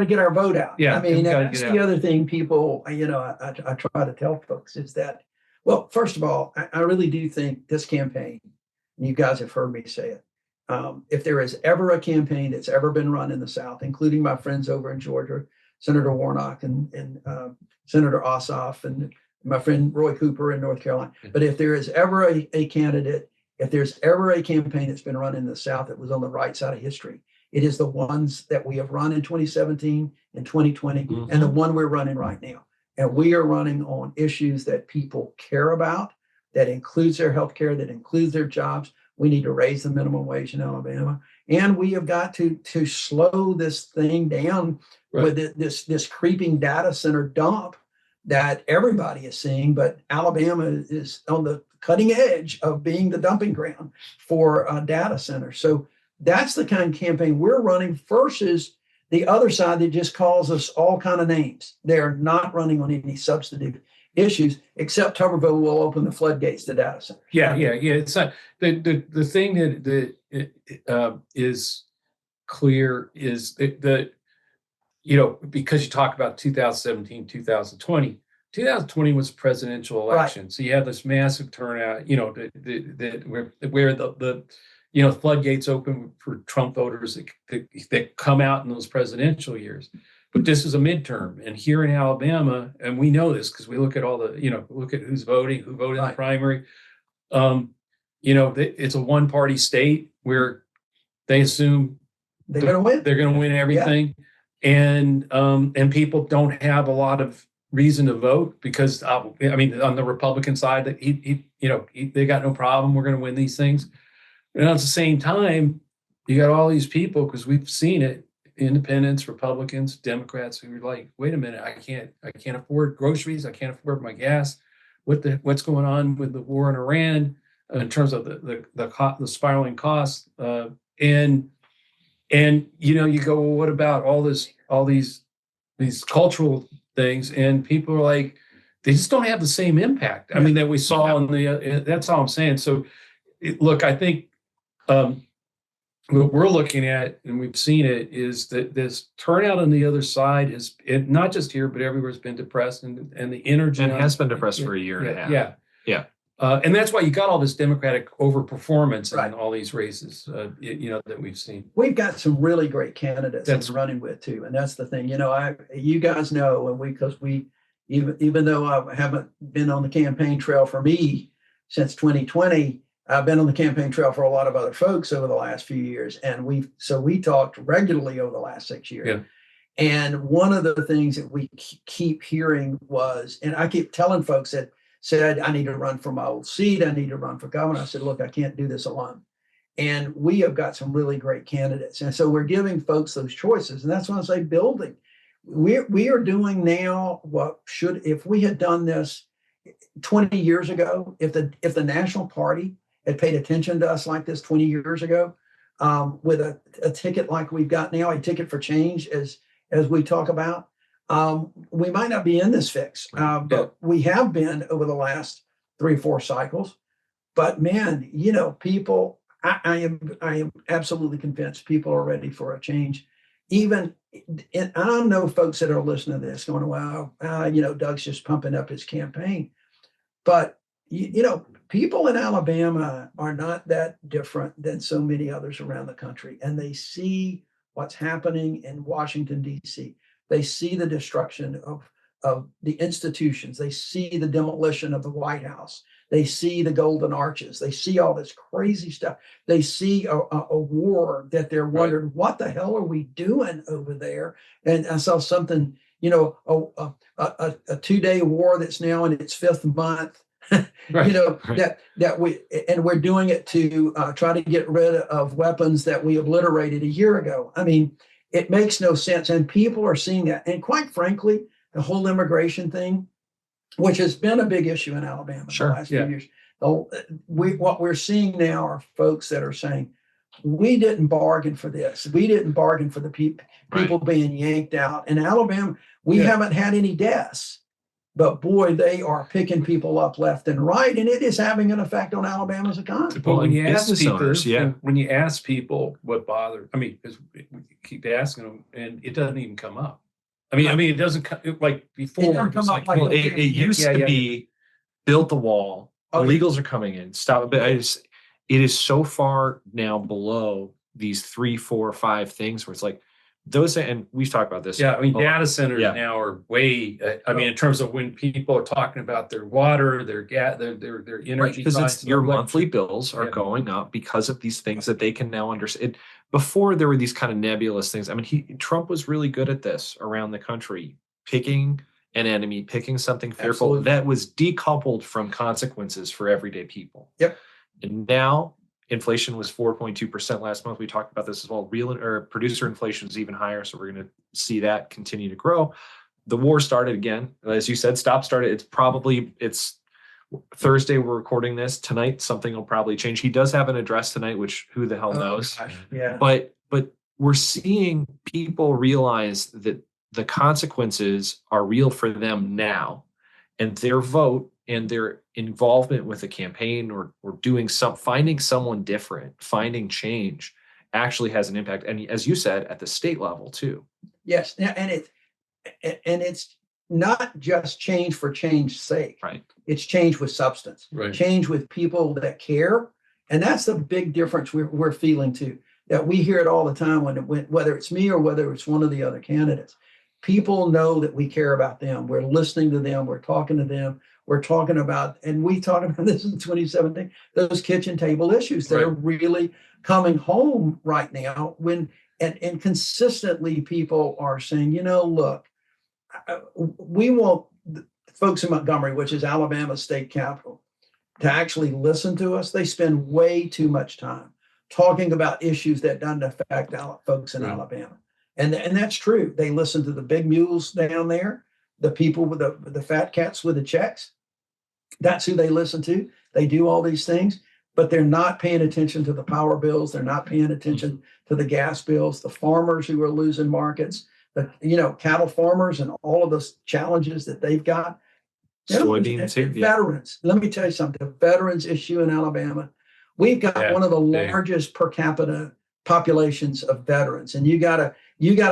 to get our vote out. Yeah, I mean, we gotta that's get the out. other thing people, I try to tell folks is that, well, first of all, I really do think this campaign, and you guys have heard me say it, if there is ever a campaign that's ever been run in the South, including my friends over in Georgia, Senator Warnock and Senator Ossoff and my friend Roy Cooper in North Carolina, but if there is ever a candidate, if there's ever a campaign that's been run in the South that was on the right side of history, it is the ones that we have run in 2017 and 2020, and the one we're running right now. And we are running on issues that people care about, that includes their health care, that includes their jobs. We need to raise the minimum wage in Alabama. And we have got to slow this thing down with this creeping data center dump that everybody is seeing. But Alabama is on the cutting edge of being the dumping ground for data centers. So that's the kind of campaign we're running versus the other side that just calls us all kind of names. They're not running on any substantive issues, except Tuberville will open the floodgates to data centers. Yeah. It's not the thing that is clear is that because you talk about 2017, 2020. 2020 was a presidential election, right. So you had this massive turnout. Where the floodgates open for Trump voters that come out in those presidential years. But this is a midterm, and here in Alabama, and we know this because we look at all the, look at who's voting, who voted in the primary. It's a one-party state where they assume they're going to win. They're going to win everything, and people don't have a lot of reason to vote because on the Republican side, that they got no problem. We're going to win these things. And at the same time, you got all these people, because we've seen it, independents, Republicans, Democrats, who are like, wait a minute, I can't afford groceries, I can't afford my gas. What's going on with the war in Iran in terms of the spiraling costs? And you go, well, what about all these cultural things? And people are like, they just don't have the same impact. I mean, that we saw on the. That's all I'm saying. So, look, I think. What we're looking at, and we've seen it, is that this turnout on the other side is not just here, but everywhere has been depressed, and the energy has been depressed for a year and a half. Yeah. And that's why you got all this Democratic overperformance in all these races, that we've seen. We've got some really great candidates that's running with too, and that's the thing. You guys know, and because we even though I haven't been on the campaign trail for me since 2020. I've been on the campaign trail for a lot of other folks over the last few years, and we talked regularly over the last 6 years. Yeah. And one of the things that we keep hearing was, and I keep telling folks that said, I need to run for my old seat, I need to run for governor. I said, look, I can't do this alone. And we have got some really great candidates. And so we're giving folks those choices. And that's why I say building. We are doing now if we had done this 20 years ago, if the National Party had paid attention to us like this 20 years ago, with a ticket like we've got now, a ticket for change, as we talk about, we might not be in this fix, but we have been over the last 3 or 4 cycles. But man, people, I am absolutely convinced people are ready for a change. And I know folks that are listening to this going, wow, Doug's just pumping up his campaign. But, people in Alabama are not that different than so many others around the country. And they see what's happening in Washington, D.C. They see the destruction of the institutions. They see the demolition of the White House. They see the Golden Arches. They see all this crazy stuff. They see a war that they're wondering, what the hell are we doing over there? And I saw something, a 2-day war that's now in its 5th month. That we're doing it to try to get rid of weapons that we obliterated a year ago. I mean, it makes no sense, and people are seeing that. And quite frankly, the whole immigration thing, which has been a big issue in Alabama the last few years, what we're seeing now are folks that are saying, we didn't bargain for this. We didn't bargain for the people being yanked out. In Alabama, we haven't had any deaths. but boy, they are picking people up left and right, and it is having an effect on Alabama's economy. But when you ask business people, owners, yeah. when you ask people what bothers, I mean, 'cause we keep asking them, and it doesn't even come up. I mean, it doesn't like before. It doesn't come up like Well, it used to be built the wall. Oh, yeah. Illegals are coming in. Stop. But it is so far now below these 3, 4, 5 things where it's like those. And we've talked about this. Yeah, I mean, a lot. data centers Yeah. now are way. I mean, in terms of when people are talking about their water, their gas, their energy, Because costs, it's your their monthly bills are Yeah. going up because of these things that they can now understand. Before there were these kind of nebulous things. I mean, Trump was really good at this around the country, picking an enemy, picking something fearful Absolutely. that was decoupled from consequences for everyday people. Yep. And now inflation was 4.2% last month. We talked about this as well. Real or producer inflation is even higher, so we're going to see that continue to grow. The war started again, as you said. Started. It's Thursday. We're recording this tonight. Something will probably change. He does have an address tonight, which who the hell knows? Gosh, yeah. But we're seeing people realize that the consequences are real for them now, and their vote and their involvement with a campaign or finding someone different, finding change actually has an impact. And as you said, at the state level too. Yes, and it's not just change for change's sake. Right. It's change with substance. Right. Change with people that care, and that's the big difference we're feeling too. That we hear it all the time when whether it's me or whether it's one of the other candidates. People know that we care about them. We're listening to them. We're talking to them. We're talking about, and we talked about this in 2017, those kitchen table issues that are really coming home right now and consistently people are saying, look, we want folks in Montgomery, which is Alabama's state capital, to actually listen to us. They spend way too much time talking about issues that doesn't affect folks in Alabama. And that's true. They listen to the big mules down there, the people with the fat cats with the checks. That's who they listen to. They do all these things, but they're not paying attention to the power bills. They're not paying attention to the gas bills, the farmers who are losing markets, the cattle farmers and all of those challenges that they've got. Soybeans too. Veterans. Let me tell you something. The veterans issue in Alabama, we've got one of the largest per capita populations of veterans. And you got a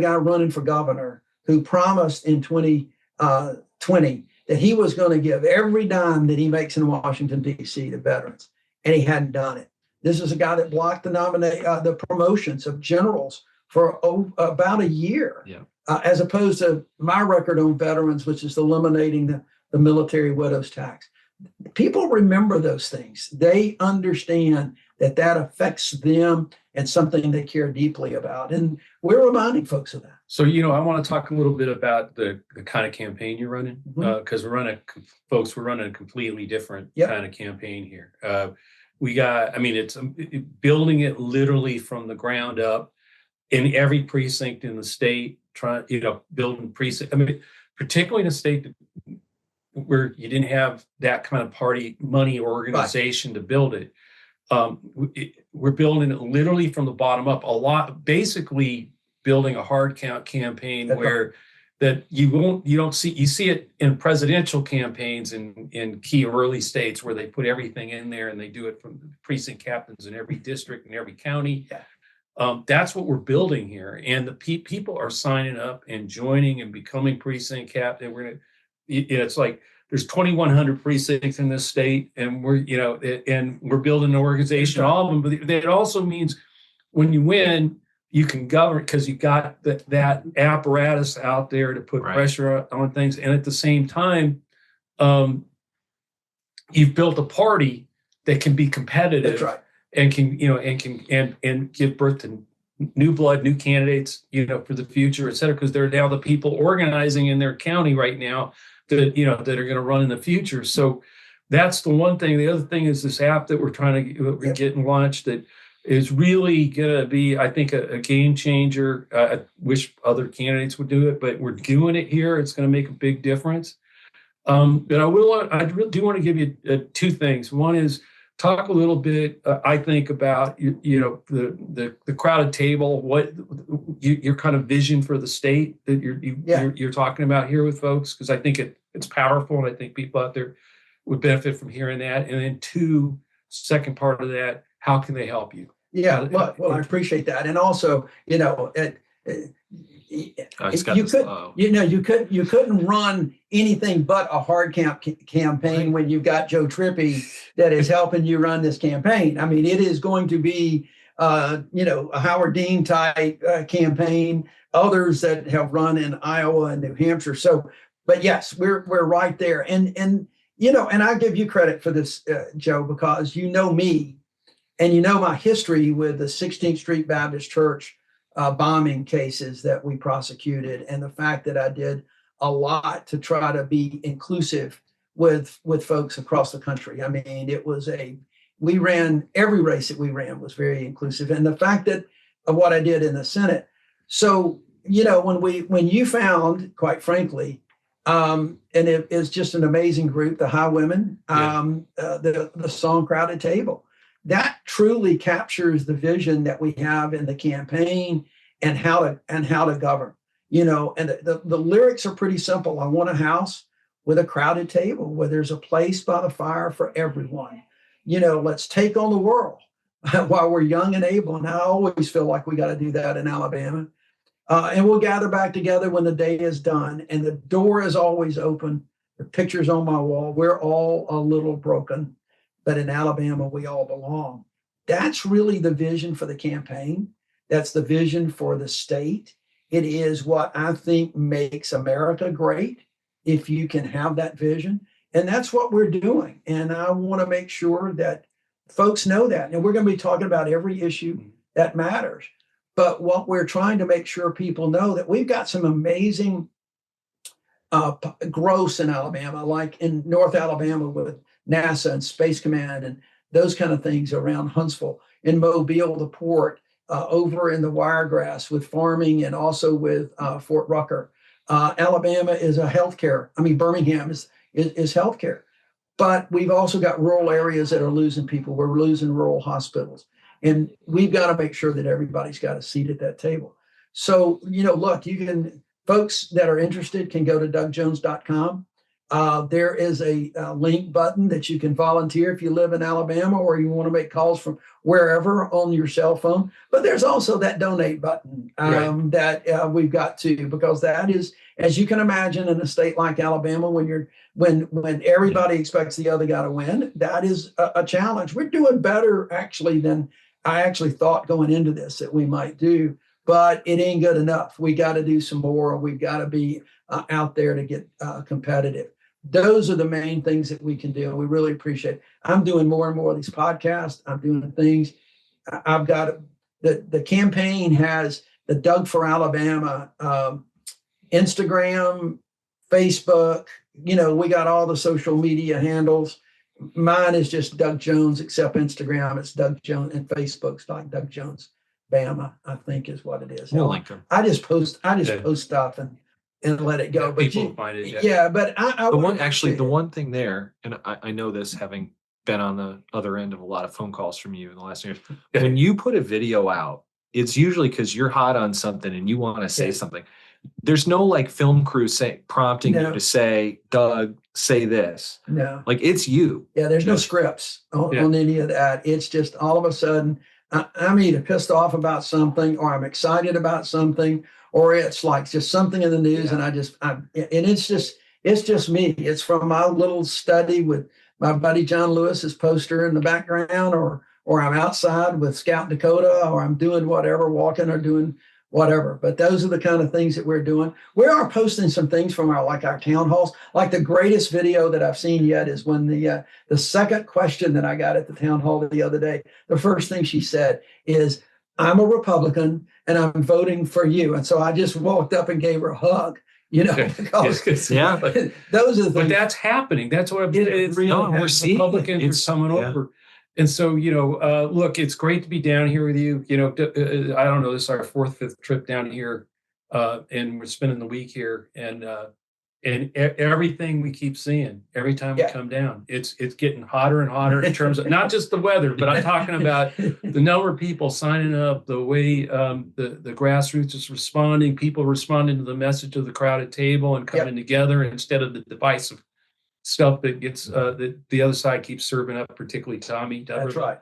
guy running for governor who promised in 2020 that he was going to give every dime that he makes in Washington, D.C. to veterans. And he hadn't done it. This is a guy that blocked the promotions of generals for about a year, as opposed to my record on veterans, which is eliminating the military widows tax. People remember those things. They understand that affects them and something they care deeply about. And we're reminding folks of that. So, I want to talk a little bit about the kind of campaign you're running, because we're running a completely different kind of campaign here. It's building it literally from the ground up in every precinct in the state, building precinct. I mean, particularly in a state where you didn't have that kind of party money or organization to build it. We're building it literally from the bottom up. Basically building a hard count campaign where that you see it in presidential campaigns in key early states where they put everything in there and they do it from the precinct captains in every district and every county. That's what we're building here, and the people are signing up and joining and becoming precinct captain. It's like there's 2,100 precincts in this state, and we're building an organization, all of them. But it also means when you win, you can govern because you got that apparatus out there to put pressure on things, and at the same time, you've built a party that can be competitive. That's right. And can give birth to new blood, new candidates, for the future, et cetera, because they're now the people organizing in their county right now that are going to run in the future. So that's the one thing. The other thing is this app that we're getting launched that is really going to be, I think, a game changer. I wish other candidates would do it, but we're doing it here. It's going to make a big difference. But I really do want to give you two things. One is talk a little bit, I think, about the crowded table, what your kind of vision for the state that you're talking about here with folks, because I think it's powerful, and I think people out there would benefit from hearing that. And then two, second part of that, how can they help you? Yeah, well, I appreciate that, and also, It's got you this, could, you couldn't run anything but a hard campaign when you've got Joe Trippi that is helping you run this campaign. I mean, it is going to be, a Howard Dean type campaign. Others that have run in Iowa and New Hampshire. So, but yes, we're right there, and I give you credit for this, Joe, because you know me. And you know my history with the 16th Street Baptist Church bombing cases that we prosecuted, and the fact that I did a lot to try to be inclusive with folks across the country. I mean, we ran every race that we ran was very inclusive, and the fact that of what I did in the Senate. So when you found, quite frankly, and it is just an amazing group, the High Women, the song Crowded Table. That truly captures the vision that we have in the campaign and how to govern, and the lyrics are pretty simple. I want a house with a crowded table where there's a place by the fire for everyone. Let's take on the world while we're young and able. And I always feel like we got to do that in Alabama. And we'll gather back together when the day is done. And the door is always open. The picture's on my wall. We're all a little broken, but in Alabama, we all belong. That's really the vision for the campaign. That's the vision for the state. It is what I think makes America great, if you can have that vision. And that's what we're doing. And I want to make sure that folks know that. And we're going to be talking about every issue that matters. But what we're trying to make sure people know that we've got some amazing growths in Alabama, like in North Alabama with NASA and Space Command and those kind of things around Huntsville, in Mobile, the port, over in the Wiregrass with farming, and also with Fort Rucker. Alabama is a healthcare. I mean, Birmingham is healthcare, but we've also got rural areas that are losing people. We're losing rural hospitals, and we've got to make sure that everybody's got a seat at that table. So, look, folks that are interested can go to DougJones.com. There is a link button that you can volunteer if you live in Alabama or you want to make calls from wherever on your cell phone. But there's also that donate button that we've got too, because that is, as you can imagine, in a state like Alabama, when everybody expects the other guy to win, that is a challenge. We're doing better actually than I actually thought going into this that we might do, but it ain't good enough. We got to do some more. We've got to be out there to get competitive. Those are the main things that we can do. And we really appreciate it. I'm doing more and more of these podcasts. I'm doing things. I've got the campaign has the Doug for Alabama, Instagram, Facebook. We got all the social media handles. Mine is just Doug Jones, except Instagram. It's Doug Jones, and Facebook's like Doug Jones Bama, I think is what it is. We'll link them. I just post stuff and let it go. But people find it. Yeah, but the one thing there, and I know this having been on the other end of a lot of phone calls from you in the last year. When you put a video out, it's usually because you're hot on something and you want to say something. There's no like film crew prompting you to say, Doug, say this. No. Like it's you. Yeah, there's no scripts on any of that. It's just all of a sudden I'm either pissed off about something, or I'm excited about something, or it's like just something in the news, and it's just me. It's from my little study with my buddy John Lewis's poster in the background, or I'm outside with Scout Dakota, or I'm doing whatever, walking or doing whatever. But those are the kind of things that we're doing. We are posting some things from our town halls. Like the greatest video that I've seen yet is when the second question that I got at the town hall the other day, the first thing she said is, I'm a Republican and I'm voting for you. And so I just walked up and gave her a hug, because those are the things. But that's happening. That's what it's we're seeing. Republicans are coming over. And so, look, it's great to be down here with you. I don't know, this is our 4th, 5th trip down here, and we're spending the week here. And everything we keep seeing every time we Yeah. come down, it's getting hotter and hotter in terms of not just the weather, but I'm talking about the number of people signing up, the way the grassroots is responding, people responding to the message of the crowded table and coming together instead of the divisive stuff that gets that the other side keeps serving up, particularly Tommy. That's right.